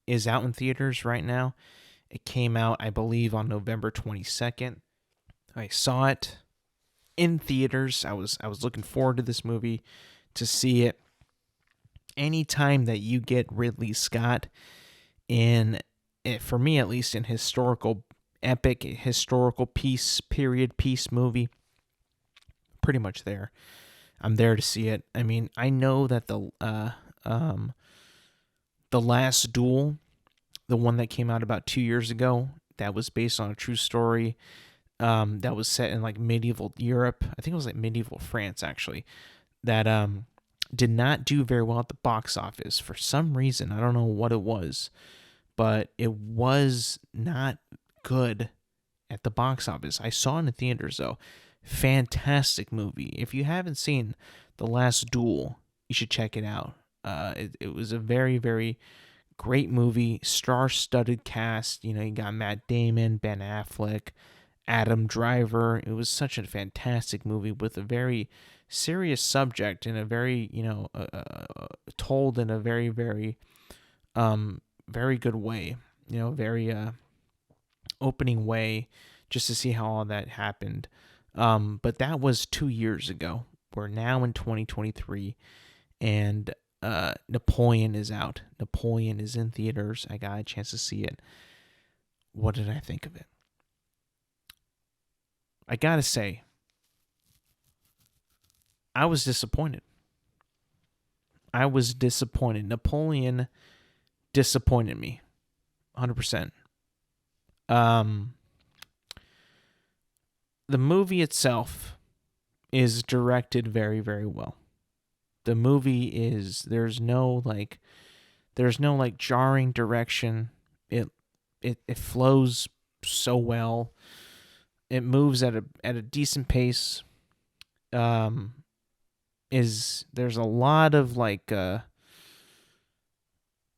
is out in theaters right now. It came out, I believe, on November 22nd. I saw it in theaters. I was looking forward to this movie, to see it. Anytime that you get Ridley Scott in, for me at least, in historical epic, historical piece, period piece movie, pretty much there. I'm there to see it. I mean, I know that the Last Duel, the one that came out about 2 years ago, that was based on a true story, that was set in like medieval Europe. I think it was like medieval France, actually. That did not do very well at the box office for some reason. I don't know what it was, but it was not good at the box office. I saw it in the theaters though. Fantastic movie. If you haven't seen The Last Duel, you should check it out. It was a very, very great movie, star-studded cast. You know, you got Matt Damon, Ben Affleck, Adam Driver. It was such a fantastic movie with a very serious subject and a very, told in a very, very, very good way. You know, very opening way, just to see how all that happened. But that was 2 years ago. We're now in 2023, and Napoleon is out. Napoleon is in theaters. I got a chance to see it. What did I think of it? I gotta say, I was disappointed. I was disappointed. Napoleon disappointed me, 100%. Um, the movie itself is directed very, very well. The movie is, there's no like jarring direction. It flows so well. It moves at a decent pace. There's a lot of like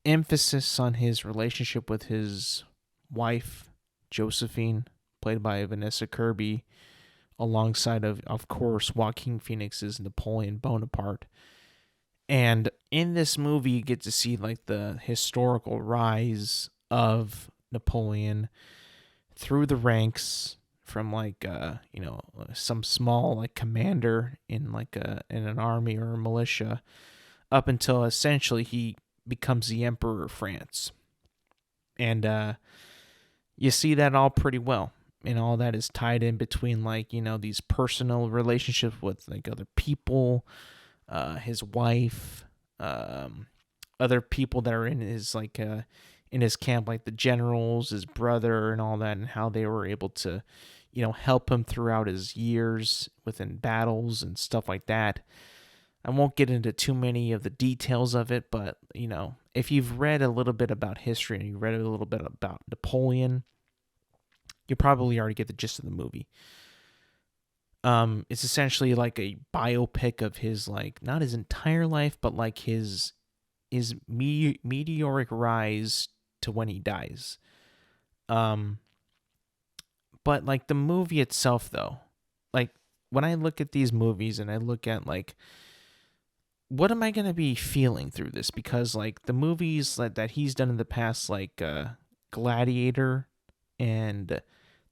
emphasis on his relationship with his wife, Josephine, played by Vanessa Kirby, alongside of course, Joaquin Phoenix's Napoleon Bonaparte. And in this movie, you get to see like the historical rise of Napoleon through the ranks, from like some small like commander in in an army or a militia, up until essentially he becomes the emperor of France. And you see that all pretty well, and all that is tied in between these personal relationships with like other people, his wife, other people that are in his in his camp, like the generals, his brother, and all that, and how they were able to help him throughout his years within battles and stuff like that. I won't get into too many of the details of it, but if you've read a little bit about history and you read a little bit about Napoleon, you probably already get the gist of the movie. It's essentially like a biopic of his, like, not his entire life, but like his meteoric rise to when he dies. But like the movie itself, though, like when I look at these movies and I look at like, what am I gonna be feeling through this? Because like the movies that he's done in the past, like Gladiator and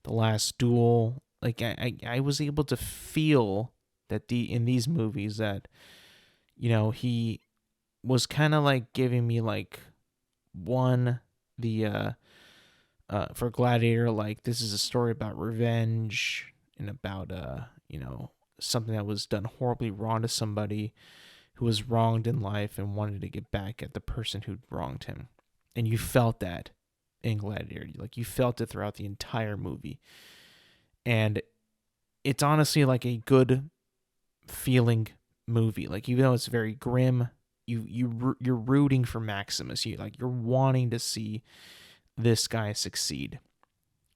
The Last Duel, like I was able to feel that in these movies that he was kind of like giving me like for Gladiator, like this is a story about revenge and about something that was done horribly wrong to somebody who was wronged in life and wanted to get back at the person who'd wronged him. And you felt that in Gladiator. Like you felt it throughout the entire movie. And it's honestly like a good feeling movie. Like even though it's very grim, you're rooting for Maximus. You're wanting to see this guy succeed.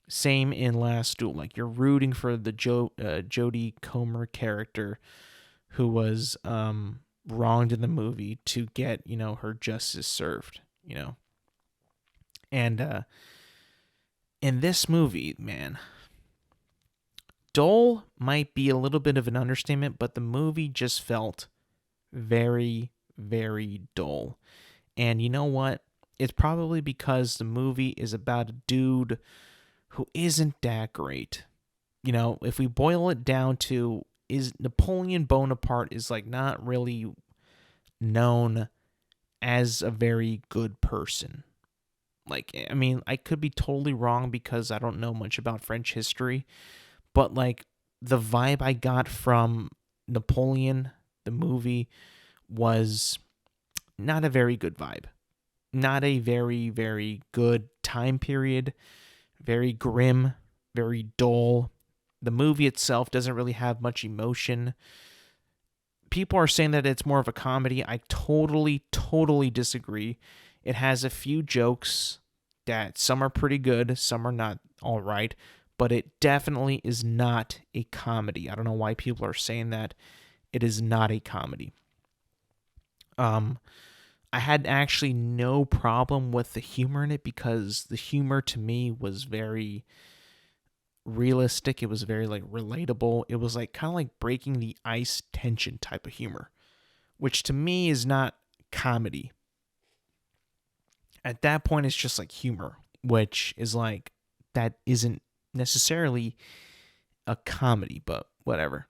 Same in Last Duel. Like, you're rooting for the Jodie Comer character who was wronged in the movie to get, her justice served, And in this movie, man, dull might be a little bit of an understatement, but the movie just felt very, very dull. And you know what? It's probably because the movie is about a dude who isn't that great. If we boil it down to, is Napoleon Bonaparte is like not really known as a very good person. Like, I mean, I could be totally wrong because I don't know much about French history, but like the vibe I got from Napoleon, the movie, was not a very good vibe. Not a very, very good time period. Very grim, very dull. The movie itself doesn't really have much emotion. People are saying that it's more of a comedy. I totally, totally disagree. It has a few jokes that some are pretty good, some are not all right, but it definitely is not a comedy. I don't know why people are saying that. It is not a comedy. I had actually no problem with the humor in it because the humor to me was very realistic. It was very like relatable. It was like kind of like breaking the ice tension type of humor, which to me is not comedy. At that point, it's just like humor, which is like, that isn't necessarily a comedy, but whatever.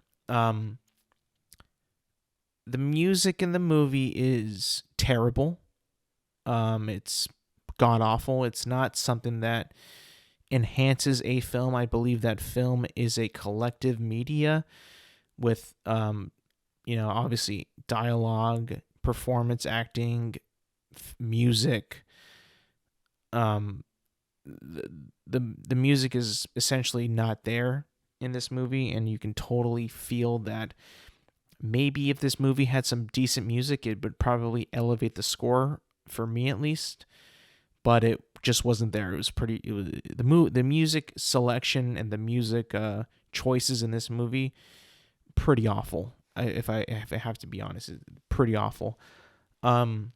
The music in the movie is terrible. It's god awful. It's not something that enhances a film. I believe that film is a collective media with, obviously dialogue, performance, acting, music. The music is essentially not there in this movie, and you can totally feel that. Maybe if this movie had some decent music, it would probably elevate the score, for me at least. But it just wasn't there. It was the music selection and the music choices in this movie, pretty awful. If I have to be honest, it's pretty awful. The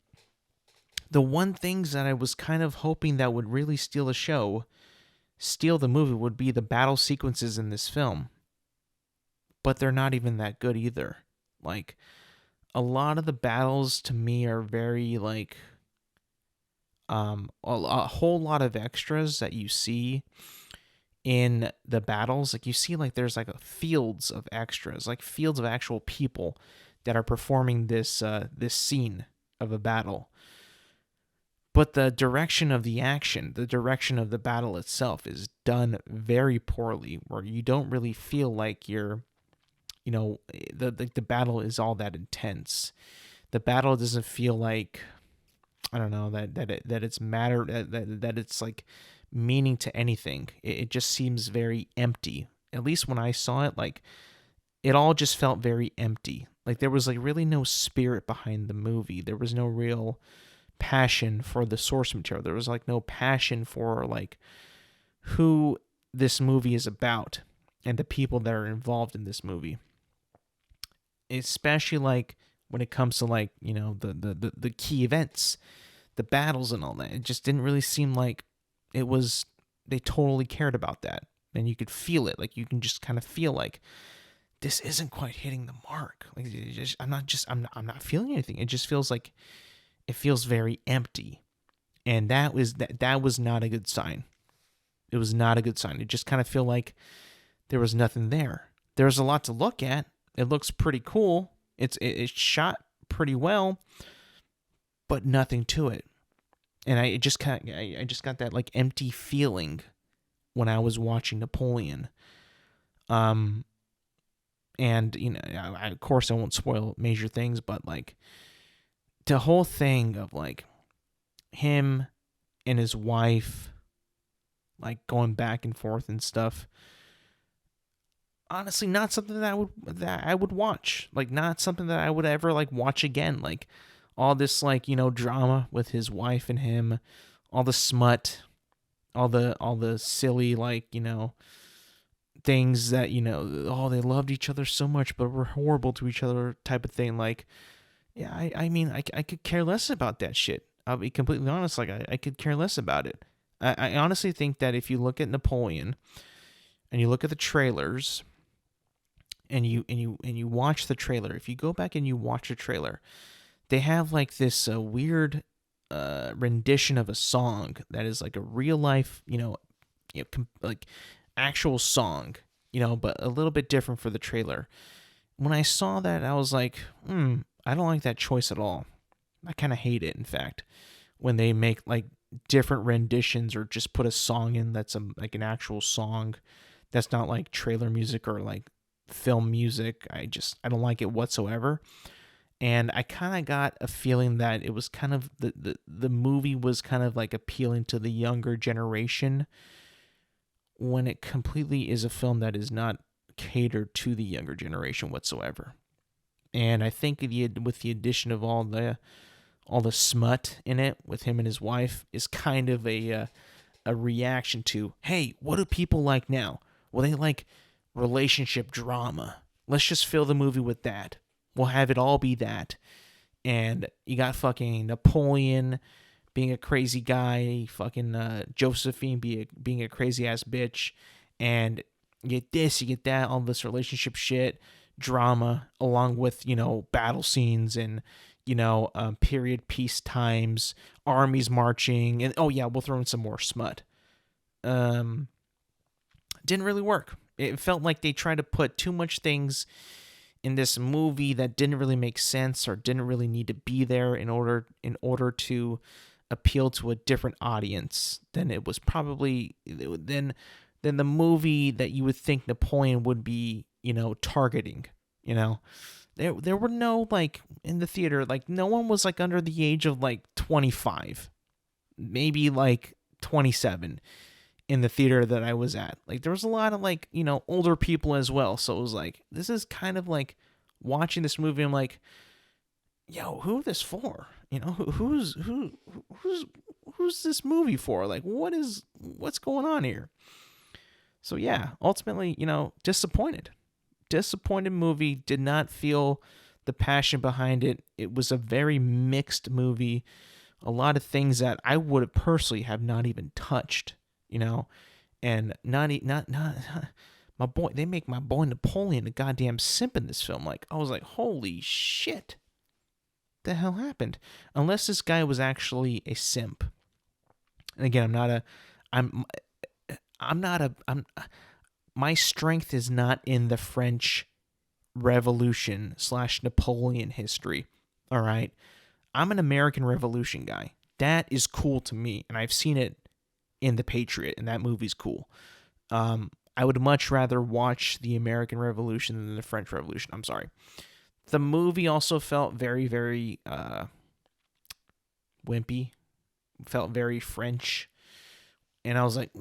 one things that I was kind of hoping that would really steal the movie, would be the battle sequences in this film. But they're not even that good either. Like, a lot of the battles to me are very like a whole lot of extras that you see in the battles. Like, you see like there's like fields of extras, like fields of actual people that are performing this scene of a battle. But the direction of the action, the direction of the battle itself is done very poorly, where you don't really feel like you're, the battle is all that intense. The battle doesn't feel like, I don't know, that it's matter, that it's like meaning to anything. It just seems very empty. At least when I saw it, like, it all just felt very empty. Like, there was like really no spirit behind the movie. There was no real passion for the source material. There was like no passion for like who this movie is about and the people that are involved in this movie. Especially like when it comes to like, the key events, the battles and all that. It just didn't really seem like they totally cared about that. And you could feel it. Like, you can just kind of feel like this isn't quite hitting the mark. Like, I'm not feeling anything. It just feels like, it feels very empty. And that was not a good sign. It was not a good sign. It just kind of feel like there was nothing there. There's a lot to look at. It looks pretty cool. It's shot pretty well, but nothing to it. And I just got that like empty feeling when I was watching Napoleon. And of course I won't spoil major things, but like the whole thing of like him and his wife like going back and forth and stuff, honestly not something that I would watch. Like, not something that I would ever like watch again. Like, all this like, drama with his wife and him, all the smut, all the silly, like, things that, oh, they loved each other so much but were horrible to each other type of thing. Like, yeah, I mean, I could care less about that shit. I'll be completely honest. Like, I could care less about it. I honestly think that if you look at Napoleon and you look at the trailers and you watch the trailer, if you go back and you watch the trailer, they have like this weird rendition of a song that is like a real life, like actual song, but a little bit different for the trailer. When I saw that, I was like, I don't like that choice at all. I kind of hate it, in fact, when they make like different renditions or just put a song in that's like an actual song that's not like trailer music or like film music. I don't like it whatsoever. And I kind of got a feeling that it was kind of the movie was kind of like appealing to the younger generation when it completely is a film that is not catered to the younger generation whatsoever. And I think with the addition of all the smut in it with him and his wife is kind of a reaction to, hey, what do people like now? Well, they like relationship drama. Let's just fill the movie with that. We'll have it all be that. And you got fucking Napoleon being a crazy guy, fucking Josephine being a crazy ass bitch, and you get this, you get that, all this relationship shit, drama, along with, battle scenes and, period peace times, armies marching, and oh yeah, we'll throw in some more smut. Didn't really work. It felt like they tried to put too much things in this movie that didn't really make sense or didn't really need to be there in order to appeal to a different audience than it was probably than the movie that you would think Napoleon would be, targeting. There were no, like, in the theater, like, no one was like under the age of like 25, maybe like 27 in the theater that I was at. Like, there was a lot of like, older people as well. So it was like, this is kind of like watching this movie. I'm like, yo, who this for? Who's this movie for? Like, what's going on here? So yeah, ultimately, disappointed movie. Did not feel the passion behind it. It was a very mixed movie. A lot of things that I would have personally have not even touched, and not my boy. They make my boy Napoleon a goddamn simp in this film. Like, I was like, holy shit, the hell happened? Unless this guy was actually a simp. And again, my strength is not in the French Revolution / Napoleon history. All right. I'm an American Revolution guy. That is cool to me. And I've seen it in The Patriot, and that movie's cool. I would much rather watch the American Revolution than the French Revolution. I'm sorry. The movie also felt very, very wimpy. Felt very French. And I was like,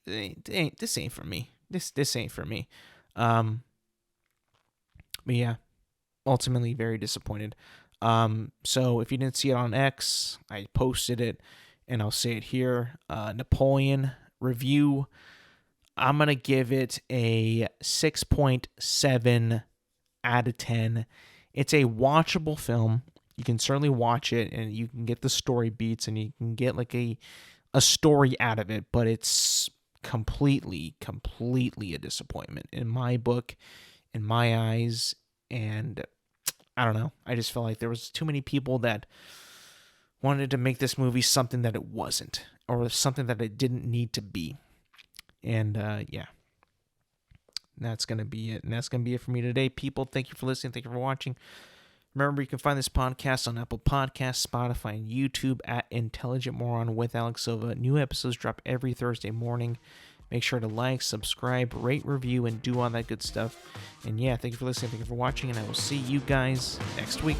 this ain't for me. This ain't for me. But yeah, ultimately very disappointed. So if you didn't see it on X, I posted it, and I'll say it here. Napoleon review. I'm going to give it a 6.7 out of 10. It's a watchable film. You can certainly watch it, and you can get the story beats, and you can get like a story out of it, but it's completely a disappointment in my book, in my eyes. And I don't know. I just felt like there was too many people that wanted to make this movie something that it wasn't, or something that it didn't need to be. And yeah, that's going to be it. And that's going to be it for me today, people. Thank you for listening. Thank you for watching. Remember, you can find this podcast on Apple Podcasts, Spotify, and YouTube at Intelligent Moron with Alex Silva. New episodes drop every Thursday morning. Make sure to like, subscribe, rate, review, and do all that good stuff. And yeah, thank you for listening. Thank you for watching, and I will see you guys next week.